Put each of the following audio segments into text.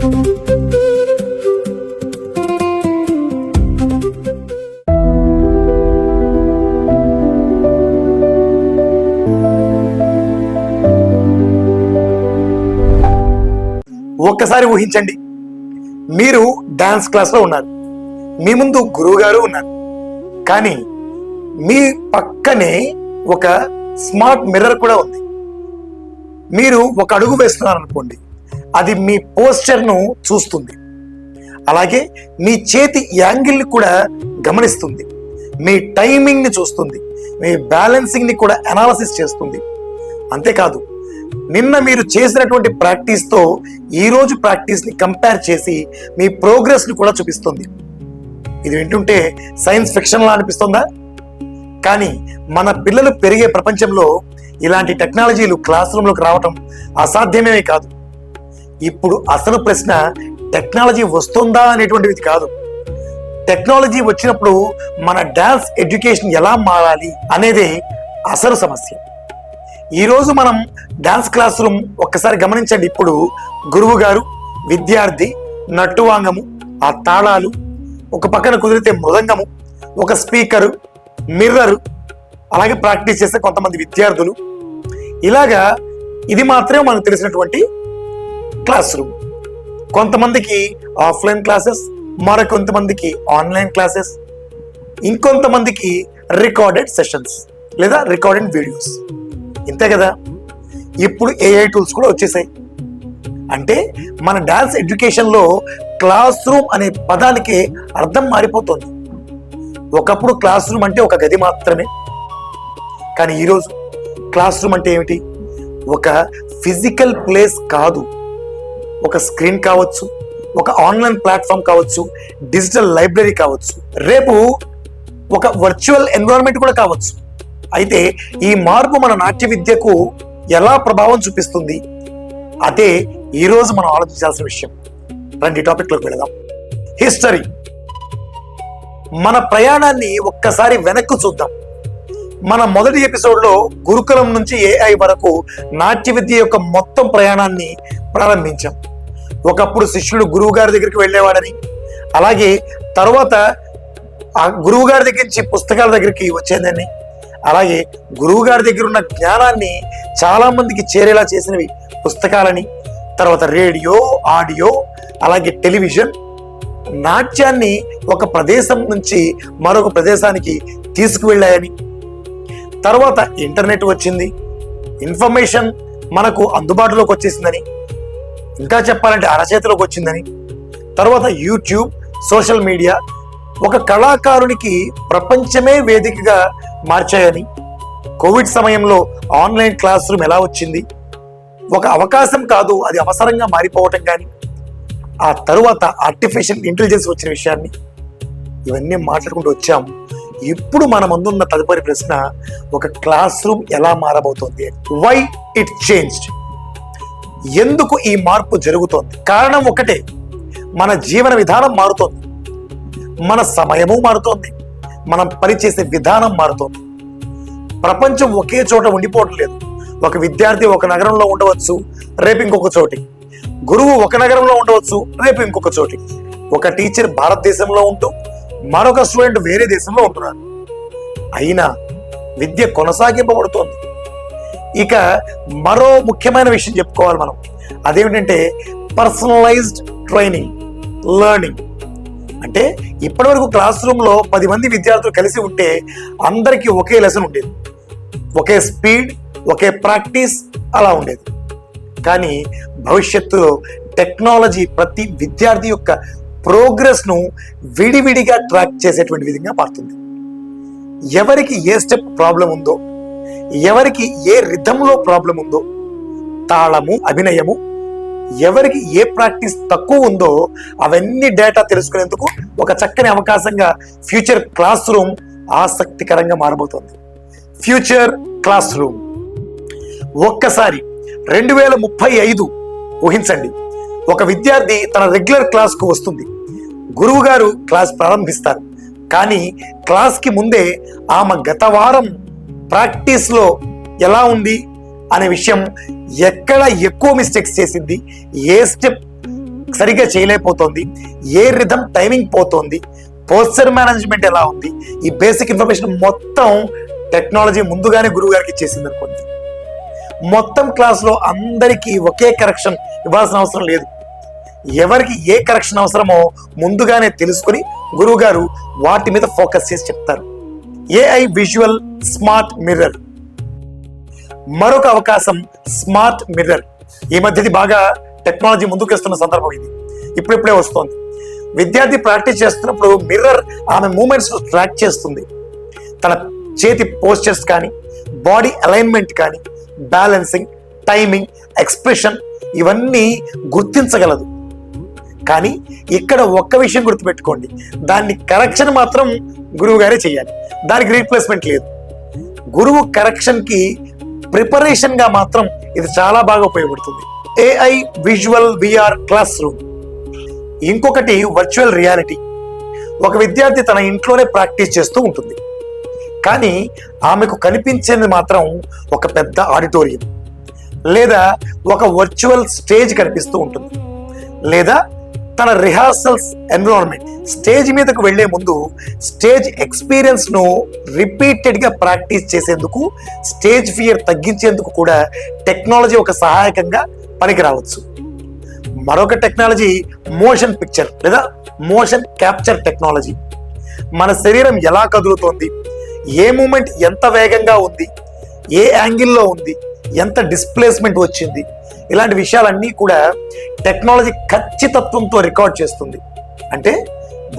ఒక్కసారి ఊహించండి, మీరు డాన్స్ క్లాస్లో ఉన్నారు, మీ ముందు గురువు గారు ఉన్నారు, కానీ మీ పక్కనే ఒక స్మార్ట్ మిర్రర్ కూడా ఉంది. మీరు ఒక అడుగు వేస్తున్నారు అనుకోండి, అది మీ పోస్చర్ను చూస్తుంది, అలాగే మీ చేతి యాంగిల్ని కూడా గమనిస్తుంది, మీ టైమింగ్ని చూస్తుంది, మీ బ్యాలెన్సింగ్ని కూడా అనాలసిస్ చేస్తుంది. అంతేకాదు, నిన్న మీరు చేసినటువంటి ప్రాక్టీస్తో ఈరోజు ప్రాక్టీస్ని కంపేర్ చేసి మీ ప్రోగ్రెస్ని కూడా చూపిస్తుంది. ఇది వింటుంటే సైన్స్ ఫిక్షన్లా అనిపిస్తుందా? కానీ మన పిల్లలు పెరిగే ప్రపంచంలో ఇలాంటి టెక్నాలజీలు క్లాస్ రూమ్లోకి రావటం అసాధ్యమే కాదు. ఇప్పుడు అసలు ప్రశ్న టెక్నాలజీ వస్తుందా అనేటువంటిది కాదు. టెక్నాలజీ వచ్చినప్పుడు మన డాన్స్ ఎడ్యుకేషన్ ఎలా మారాలి అనేదే అసలు సమస్య. ఈరోజు మనం డాన్స్ క్లాస్ రూమ్ ఒక్కసారి గమనించండి. ఇప్పుడు గురువు గారు, విద్యార్థి, నట్టువాంగము, ఆ తాళాలు, ఒక పక్కన కుదిరితే మృదంగము, ఒక స్పీకరు, మిర్రరు, అలాగే ప్రాక్టీస్ చేసే కొంతమంది విద్యార్థులు, ఇలాగా ఇది మాత్రమే మనకు తెలిసినటువంటి క్లాస్ రూమ్. కొంతమందికి ఆఫ్లైన్ క్లాసెస్, మరికొంతమందికి ఆన్లైన్ క్లాసెస్, ఇంకొంతమందికి రికార్డెడ్ సెషన్స్ లేదా రికార్డెడ్ వీడియోస్. ఇంతే కదా. ఇప్పుడు ఏఐ టూల్స్ కూడా వచ్చేసాయి. అంటే మన డాన్స్ ఎడ్యుకేషన్లో క్లాస్ రూమ్ అనే పదానికి అర్థం మారిపోతుంది. ఒకప్పుడు క్లాస్ రూమ్ అంటే ఒక గది మాత్రమే, కానీ ఈరోజు క్లాస్ రూమ్ అంటే ఏమిటి? ఒక ఫిజికల్ ప్లేస్ కాదు, ఒక స్క్రీన్ కావచ్చు, ఒక ఆన్లైన్ ప్లాట్ఫామ్ కావచ్చు, డిజిటల్ లైబ్రరీ కావచ్చు, రేపు ఒక వర్చువల్ ఎన్విరాన్మెంట్ కూడా కావచ్చు. అయితే ఈ మార్పు మన నాట్య విద్యకు ఎలా ప్రభావం చూపిస్తుంది, అదే ఈరోజు మనం ఆలోచించాల్సిన విషయం. రండి టాపిక్లోకి వెళదాం. హిస్టరీ. మన ప్రయాణాన్ని ఒక్కసారి వెనక్కు చూద్దాం. మన మొదటి ఎపిసోడ్లో గురుకులం నుంచి ఏఐ వరకు నాట్య విద్య యొక్క మొత్తం ప్రయాణాన్ని ప్రారంభించాం. ఒకప్పుడు శిష్యుడు గురువు గారి దగ్గరికి వెళ్ళేవాడని, అలాగే తర్వాత ఆ గురువు గారి దగ్గర నుంచి పుస్తకాల దగ్గరికి వచ్చేదని, అలాగే గురువు గారి దగ్గర ఉన్న జ్ఞానాన్ని చాలా మందికి చేరేలా చేసినవి పుస్తకాలని, తర్వాత రేడియో, ఆడియో, అలాగే టెలివిజన్, నాట్యాన్ని ఒక ప్రదేశం నుంచి మరొక ప్రదేశానికి తీసుకువెళ్ళాయని, తర్వాత ఇంటర్నెట్ వచ్చింది, ఇన్ఫర్మేషన్ మనకు అందుబాటులోకి వచ్చేసిందని, ఇంకా చెప్పాలంటే అరచేతిలోకి వచ్చిందని, తర్వాత యూట్యూబ్, సోషల్ మీడియా ఒక కళాకారునికి ప్రపంచమే వేదికగా మార్చాయని, కోవిడ్ సమయంలో ఆన్లైన్ క్లాస్ రూమ్ ఎలా వచ్చింది, ఒక అవకాశం కాదు అది అవసరంగా మారిపోవటం కానీ, ఆ తరువాత ఆర్టిఫిషియల్ ఇంటెలిజెన్స్ వచ్చిన విషయాన్ని, ఇవన్నీ మాట్లాడుకుంటూ వచ్చాము. ఇప్పుడు మన ముందున్న తదుపరి ప్రశ్న, ఒక క్లాస్ రూమ్ ఎలా మారబోతోంది? Why it changed? ఎందుకు ఈ మార్పు జరుగుతోంది? కారణం ఒకటే, మన జీవన విధానం మారుతోంది, మన సమయము మారుతోంది, మనం పనిచేసే విధానం మారుతోంది. ప్రపంచం ఒకే చోట ఉండిపోవడం లేదు. ఒక విద్యార్థి ఒక నగరంలో ఉండవచ్చు, రేపు ఇంకొక చోటి. గురువు ఒక నగరంలో ఉండవచ్చు, రేపు ఇంకొక చోటి. ఒక టీచర్ భారతదేశంలో ఉంటూ మరొక స్టూడెంట్ వేరే దేశంలో ఉంటున్నారు. అయినా విద్య కొనసాగింపబడుతోంది. ఇక మరో ముఖ్యమైన విషయం చెప్పుకోవాలి మనం, అదేమిటంటే పర్సనలైజ్డ్ ట్రైనింగ్, లెర్నింగ్. అంటే ఇప్పటివరకు క్లాస్ రూమ్లో 10 మంది విద్యార్థులు కలిసి ఉంటే అందరికీ ఒకే లెసన్ ఉండేది, ఒకే స్పీడ్, ఒకే ప్రాక్టీస్ అలా ఉండేది. కానీ భవిష్యత్తులో టెక్నాలజీ ప్రతి విద్యార్థి యొక్క ప్రోగ్రెస్ను విడివిడిగా ట్రాక్ చేసేటువంటి విధంగా మారుతుంది. ఎవరికి ఏ స్టెప్ ప్రాబ్లం ఉందో, ఎవరికి ఏ రిథంలో ప్రాబ్లం ఉందో, తాళము, అభినయము, ఎవరికి ఏ ప్రాక్టీస్ తక్కువ ఉందో అవన్నీ డేటా తెలుసుకునేందుకు ఒక చక్కని అవకాశంగా ఫ్యూచర్ క్లాస్ రూమ్ ఆసక్తికరంగా మారబోతోంది. ఫ్యూచర్ క్లాస్ రూమ్ ఒక్కసారి 2035 ఊహించండి. ఒక విద్యార్థి తన రెగ్యులర్ క్లాస్కు వస్తుంది, గురువు గారు క్లాస్ ప్రారంభిస్తారు. కానీ క్లాస్కి ముందే ఆమె గత వారం ప్రాక్టీస్లో ఎలా ఉంది అనే విషయం, ఎక్కడ ఎక్కువ మిస్టేక్స్ చేసింది, ఏ స్టెప్ సరిగ్గా చేయలేకపోతుంది, ఏ రిథం టైమింగ్ పోతుంది, పోస్చర్ మేనేజ్మెంట్ ఎలా ఉంది, ఈ బేసిక్ ఇన్ఫర్మేషన్ మొత్తం టెక్నాలజీ ముందుగానే గురువు గారికి ఇచ్చేసింది అనుకోండి. మొత్తం క్లాస్లో అందరికీ ఒకే కరెక్షన్ ఇవ్వాల్సిన అవసరం లేదు. ఎవరికి ఏ కరెక్షన్ అవసరమో ముందుగానే తెలుసుకుని గురువు గారు వాటి మీద ఫోకస్ చేసి చెప్తారు. ఏఐ విజువల్ స్మార్ట్ మిర్రర్ మరొక అవకాశం. స్మార్ట్ మిర్రర్ ఈ మధ్యది బాగా టెక్నాలజీ ముందుకు వస్తున్న సందర్భం ఇది, ఇప్పుడిప్పుడే వస్తుంది. విద్యార్థి ప్రాక్టీస్ చేస్తున్నప్పుడు మిర్రర్ ఆమె మూమెంట్స్ ట్రాక్ చేస్తుంది. తన చేతి పోస్చర్స్ కానీ, బాడీ అలైన్మెంట్ కానీ, బ్యాలెన్సింగ్, టైమింగ్, ఎక్స్ప్రెషన్ ఇవన్నీ గుర్తించగలదు. కానీ ఇక్కడ ఒక్క విషయం గుర్తుపెట్టుకోండి, దాన్ని కరెక్షన్ మాత్రం గురువు గారే చేయాలి, దానికి రీప్లేస్మెంట్ లేదు. గురువు కరెక్షన్కి ప్రిపరేషన్గా మాత్రం ఇది చాలా బాగా ఉపయోగపడుతుంది. AI visual VR classroom. ఇంకొకటి వర్చువల్ రియాలిటీ. ఒక విద్యార్థి తన ఇంట్లోనే ప్రాక్టీస్ చేస్తూ ఉంటుంది, కానీ ఆమెకు కనిపించేది మాత్రం ఒక పెద్ద ఆడిటోరియం లేదా ఒక వర్చువల్ స్టేజ్ కనిపిస్తూ ఉంటుంది. లేదా తన రిహార్సల్స్ ఎన్విరాన్మెంట్, స్టేజ్ మీదకు వెళ్లే ముందు స్టేజ్ ఎక్స్పీరియన్స్ ను రిపీటెడ్ గా ప్రాక్టీస్ చేసేందుకు, స్టేజ్ ఫియర్ తగ్గించేందుకు కూడా టెక్నాలజీ ఒక సహాయకంగా పనికి రావచ్చు. మరొక టెక్నాలజీ మోషన్ పిక్చర్ లేదా మోషన్ క్యాప్చర్ టెక్నాలజీ. మన శరీరం ఎలా కదులుతోంది, ఏ మూమెంట్ ఎంత వేగంగా ఉంది, ఏ యాంగిల్లో ఉంది, ఎంత డిస్ప్లేస్మెంట్ వచ్చింది, ఇలాంటి విషయాలన్నీ కూడా టెక్నాలజీ ఖచ్చితత్వంతో రికార్డ్ చేస్తుంది. అంటే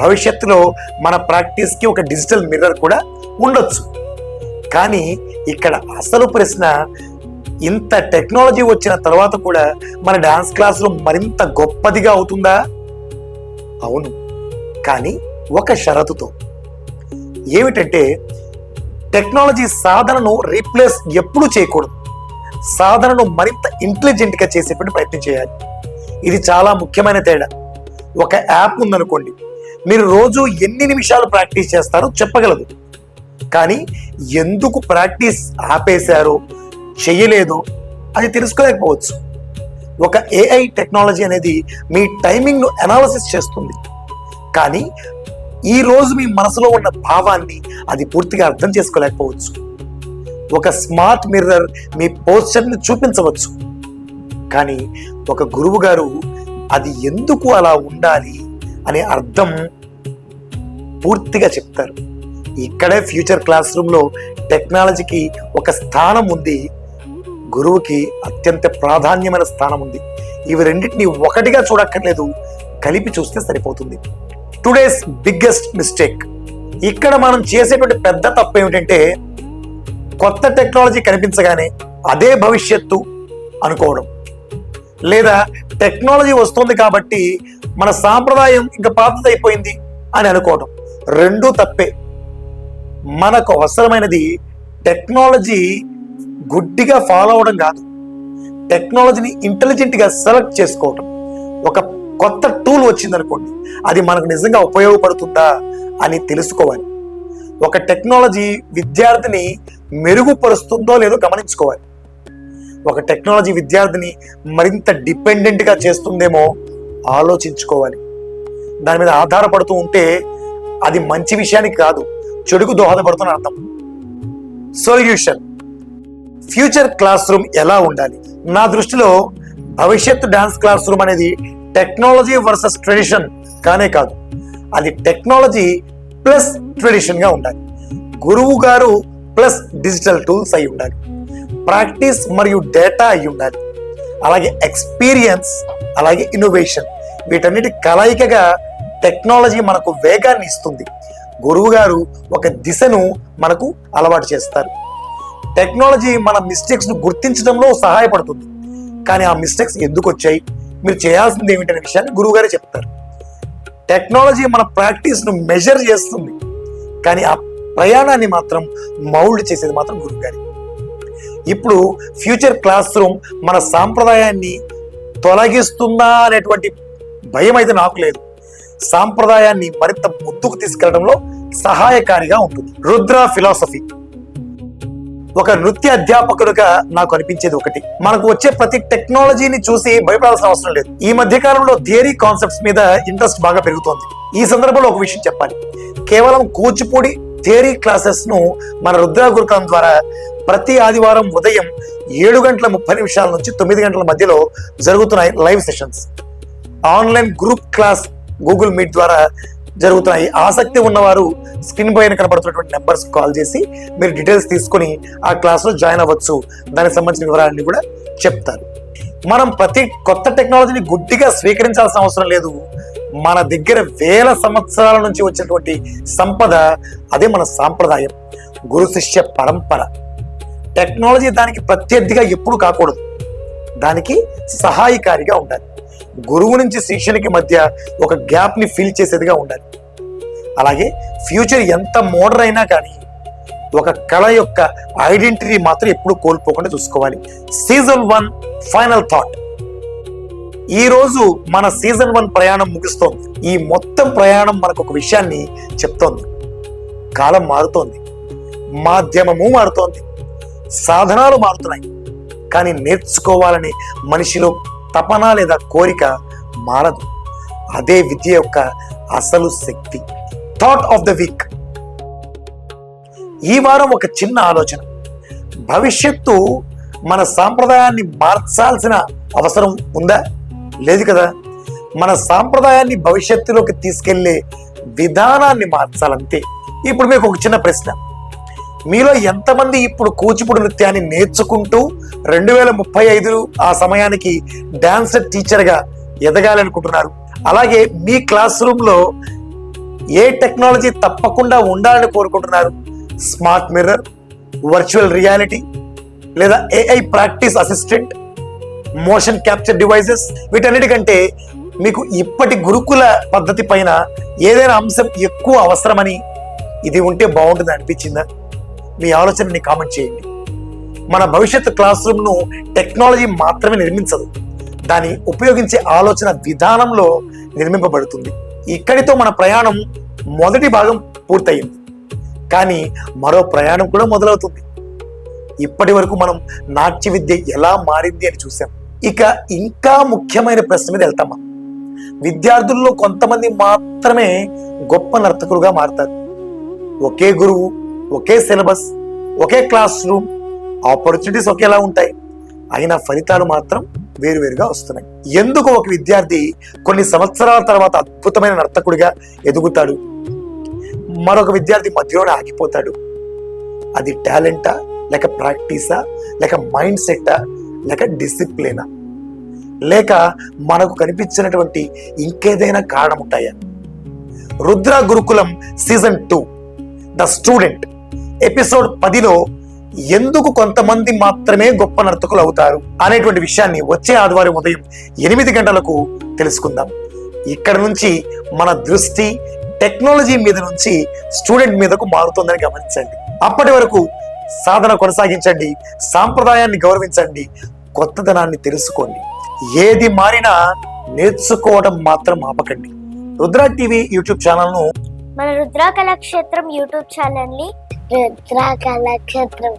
భవిష్యత్తులో మన ప్రాక్టీస్కి ఒక డిజిటల్ మిర్రర్ కూడా ఉండొచ్చు. కానీ ఇక్కడ అసలు ప్రశ్న, ఇంత టెక్నాలజీ వచ్చిన తర్వాత కూడా మన డాన్స్ క్లాసులో మరింత గొప్పదిగా అవుతుందా? అవును, కానీ ఒక షరతుతో. ఏమిటంటే టెక్నాలజీ సాధనను రీప్లేస్ ఎప్పుడూ చేయకూడదు, సాధనను మరింత ఇంటెలిజెంట్గా చేసేటువంటి ప్రయత్నం చేయాలి. ఇది చాలా ముఖ్యమైన తేడా. ఒక యాప్ ఉందనుకోండి, మీరు రోజు ఎన్ని నిమిషాలు ప్రాక్టీస్ చేస్తారో చెప్పగలదు, కానీ ఎందుకు ప్రాక్టీస్ ఆపేశారో చేయలేదో అది తెలుసుకోలేకపోవచ్చు. ఒక ఏఐ టెక్నాలజీ అనేది మీ టైమింగ్ను అనాలిసిస్ చేస్తుంది, కానీ ఈ రోజు మీ మనసులో ఉన్న భావాన్ని అది పూర్తిగా అర్థం చేసుకోలేకపోవచ్చు. ఒక స్మార్ట్ మిర్రర్ మీ పోస్చర్ని చూపించవచ్చు, కానీ ఒక గురువు గారు అది ఎందుకు అలా ఉండాలి అనే అర్థం పూర్తిగా చెప్తారు. ఇక్కడే ఫ్యూచర్ క్లాస్ రూమ్లో టెక్నాలజీకి ఒక స్థానం ఉంది, గురువుకి అత్యంత ప్రాధాన్యమైన స్థానం ఉంది. ఇవి రెండింటిని ఒకటిగా చూడక్కర్లేదు, కలిపి చూస్తే సరిపోతుంది. Today's biggest mistake. ఇక్కడ మనం చేసేటువంటి పెద్ద తప్పు ఏమిటంటే కొత్త టెక్నాలజీ కనిపించగానే అదే భవిష్యత్తు అనుకోవడం, లేదా టెక్నాలజీ వస్తుంది కాబట్టి మన సాంప్రదాయం ఇంకా పాతదైపోయింది అని అనుకోవడం. రెండూ తప్పే. మనకు అవసరమైనది టెక్నాలజీ గుడ్డిగా ఫాలో అవడం కాదు, టెక్నాలజీని ఇంటెలిజెంట్గా సెలెక్ట్ చేసుకోవడం. ఒక కొత్త టూల్ వచ్చిందనుకోండి, అది మనకు నిజంగా ఉపయోగపడుతుందా అని తెలుసుకోవాలి. ఒక టెక్నాలజీ విద్యార్థిని మెరుగుపరుస్తుందో లేదో గమనించుకోవాలి. ఒక టెక్నాలజీ విద్యార్థిని మరింత డిపెండెంట్గా చేస్తుందేమో ఆలోచించుకోవాలి. దాని మీద ఆధారపడుతూ ఉంటే అది మంచి విషయానికి కాదు, చెడుకు దోహదపడుతున్న అర్థం. సొల్యూషన్. ఫ్యూచర్ క్లాస్ రూమ్ ఎలా ఉండాలి? నా దృష్టిలో భవిష్యత్తు డాన్స్ క్లాస్ రూమ్ అనేది టెక్నాలజీ వర్సెస్ ట్రెడిషన్ కానే కాదు, అది టెక్నాలజీ ప్లస్ ట్రెడిషన్ గా ఉండాలి. గురువు గారు ప్లస్ డిజిటల్ టూల్స్ అయి ఉండాలి, ప్రాక్టీస్ మరియు డేటా అయి ఉండాలి, అలాగే ఎక్స్పీరియన్స్, అలాగే ఇన్నోవేషన్. వీటన్నిటి కలయికగా టెక్నాలజీ మనకు వేగాన్ని ఇస్తుంది. గురువు గారు ఒక దిశను మనకు అలవాటు చేస్తారు. టెక్నాలజీ మన మిస్టేక్స్ ను గుర్తించడంలో సహాయపడుతుంది, కానీ ఆ మిస్టేక్స్ ఎందుకు వచ్చాయి, మీరు చేయాల్సింది ఏమిటనే విషయాన్ని గురువు గారే చెప్తారు. టెక్నాలజీ మన ప్రాక్టీస్ ను మెజర్ చేస్తుంది, కానీ ఆ ప్రయాణాన్ని మాత్రం మౌల్డ్ చేసేది మాత్రం గురువు గారి. ఇప్పుడు ఫ్యూచర్ క్లాస్ రూమ్ మన సాంప్రదాయాన్ని తొలగిస్తుందా అనేటువంటి భయం అయితే నాకు లేదు. సాంప్రదాయాన్ని మరింత ముందుకు తీసుకెళ్లడంలో సహాయకారిగా ఉంటుంది. రుద్ర ఫిలాసఫీ. ఒక నృత్య అధ్యాపకులుగా నాకు అనిపించేది ఒకటి, మనకు వచ్చే ప్రతి టెక్నాలజీని చూసి భయపడాల్సిన అవసరం లేదు. ఈ మధ్య కాలంలో థియరీ కాన్సెప్ట్స్ మీద ఇంట్రెస్ట్ బాగా పెరుగుతోంది. ఈ సందర్భంలో ఒక విషయం చెప్పాలి. కేవలం కూచిపూడి థియరీ క్లాసెస్ ను మన రుద్ర గురుకులం ద్వారా ప్రతి ఆదివారం ఉదయం 7:30 నుంచి 9 గంటల మధ్యలో జరుగుతున్నాయి live sessions. Online group class Google meet ద్వారా జరుగుతున్నాయి. ఆసక్తి ఉన్నవారు స్క్రీన్ పైన కనబడుతున్నటువంటి నెంబర్స్ కాల్ చేసి మీరు డీటెయిల్స్ తీసుకొని ఆ క్లాస్లో జాయిన్ అవ్వచ్చు. దానికి సంబంధించిన వివరాలన్నీ కూడా చెప్తారు. మనం ప్రతి కొత్త టెక్నాలజీని గుడ్డిగా స్వీకరించాల్సిన అవసరం లేదు. మన దగ్గర వేల సంవత్సరాల నుంచి వచ్చినటువంటి సంపద, అదే మన సాంప్రదాయం, గురు శిష్య పరంపర. టెక్నాలజీ దానికి ప్రత్యర్థిగా ఎప్పుడు కాకూడదు, దానికి సహాయకారిగా ఉండాలి. గురువు నుంచి శిష్యునికి మధ్య ఒక గ్యాప్ ని ఫిల్ చేసేదిగా ఉండాలి. అలాగే ఫ్యూచర్ ఎంత మోడర్న్ అయినా కానీ ఒక కళ యొక్క ఐడెంటిటీ మాత్రం ఎప్పుడు కోల్పోకుండా చూసుకోవాలి. Season 1 final thought. ఈ రోజు మన సీజన్ 1 ప్రయాణం ముగుస్తోంది. ఈ మొత్తం ప్రయాణం మనకు ఒక విషయాన్ని చెప్తోంది. కాలం మారుతోంది, మాధ్యమము మారుతోంది, సాధనాలు మారుతున్నాయి, కానీ నేర్చుకోవాలనే మనిషిలో తపన లేదా కోరిక మారదు. అదే విద్య యొక్క అసలు శక్తి. Thought of the week. ఈ వారం ఒక చిన్న ఆలోచన. భవిష్యత్తు మన సాంప్రదాయాన్ని మార్చాల్సిన అవసరం ఉందా? లేదు కదా. మన సాంప్రదాయాన్ని భవిష్యత్తులోకి తీసుకెళ్లే విధానాన్ని మార్చాలంతే. ఇప్పుడు మీకు ఒక చిన్న ప్రశ్న. మీలో ఎంతమంది ఇప్పుడు కూచిపూడి నృత్యాన్ని నేర్చుకుంటూ 2035 ఆ సమయానికి డాన్సర్ టీచర్గా ఎదగాలనుకుంటున్నారు? అలాగే మీ క్లాస్ రూమ్లో ఏ టెక్నాలజీ తప్పకుండా ఉండాలని కోరుకుంటున్నారు? స్మార్ట్ మిర్రర్, వర్చువల్ రియాలిటీ, లేదా AI practice assistant, motion capture devices. వీటన్నిటికంటే మీకు ఇప్పటి గురుకుల పద్ధతి పైన ఏదైనా అంశం ఎక్కువ అవసరమని, ఇది ఉంటే బాగుంటుంది అనిపించిందా? మీ ఆలోచనని కామెంట్ చేయండి. మన భవిష్యత్తు క్లాస్ రూమ్ను టెక్నాలజీ మాత్రమే నిర్మించదు, దాన్ని ఉపయోగించే ఆలోచన విధానంలో నిర్మింపబడుతుంది. ఇక్కడితో మన ప్రయాణం మొదటి భాగం పూర్తయింది, కానీ మరో ప్రయాణం కూడా మొదలవుతుంది. ఇప్పటి వరకు మనం నాట్య విద్య ఎలా మారింది అని చూసాం. ఇక ఇంకా ముఖ్యమైన ప్రశ్న మీద వెళ్తామా. విద్యార్థుల్లో కొంతమంది మాత్రమే గొప్ప నర్తకులుగా మారతారు. ఒకే గురువు, ఒకే సిలబస్, ఒకే క్లాస్ రూమ్, ఆపర్చునిటీస్ ఒకేలా ఉంటాయి, అయినా ఫలితాలు మాత్రం వేరువేరుగా వస్తున్నాయి. ఎందుకు ఒక విద్యార్థి కొన్ని సంవత్సరాల తర్వాత అద్భుతమైన నర్తకుడిగా ఎదుగుతాడు, మరొక విద్యార్థి మధ్యలోనే ఆగిపోతాడు? అది టాలెంటా, లేక ప్రాక్టీసా, లేక మైండ్ సెట్టా, లేక డిసిప్లినా, లేక మనకు కనిపించినటువంటి ఇంకేదైనా కారణం ఉంటాయా? Rudra Gurukulam season 2 the student episode 10లో ఎందుకు కొంతమంది మాత్రమే గొప్ప నర్తకులు అవుతారు అనేటువంటి విషయాన్ని వచ్చే ఆదివారం ఉదయం 8 గంటలకు తెలుసుకుందాం. ఇక్కడ నుంచి మన దృష్టి టెక్నాలజీ మీద నుంచి స్టూడెంట్ మీదకు మారుతుందని గమనించండి. అప్పటి వరకు సాధన కొనసాగించండి, సాంప్రదాయాన్ని గౌరవించండి, కొత్తదనాన్ని తెలుసుకోండి. ఏది మారినా నేర్చుకోవడం మాత్రం ఆపకండి. రుద్ర టీవీ యూట్యూబ్ ఛానల్ను, మన రుద్ర కళాక్షేత్రం యూట్యూబ్ ఛానల్ని, రుద్ర కళాక్షేత్రం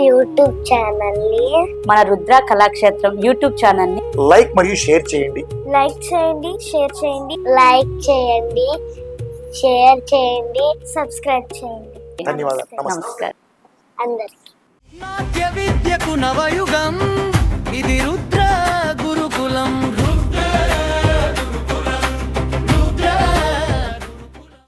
యూట్యూబ్ ఛానల్ని, మన రుద్ర కళాక్షేత్రం యూట్యూబ్ ఛానల్ని లైక్ మరియు షేర్ చేయండి. లైక్ చేయండి, షేర్ చేయండి, లైక్ చేయండి, షేర్ చేయండి, సబ్స్క్రైబ్ చేయండి. ధన్యవాదాలు. నమస్కారం అందరికీ. నాట్య విద్యకు నవయుగం ఇది రుద్ర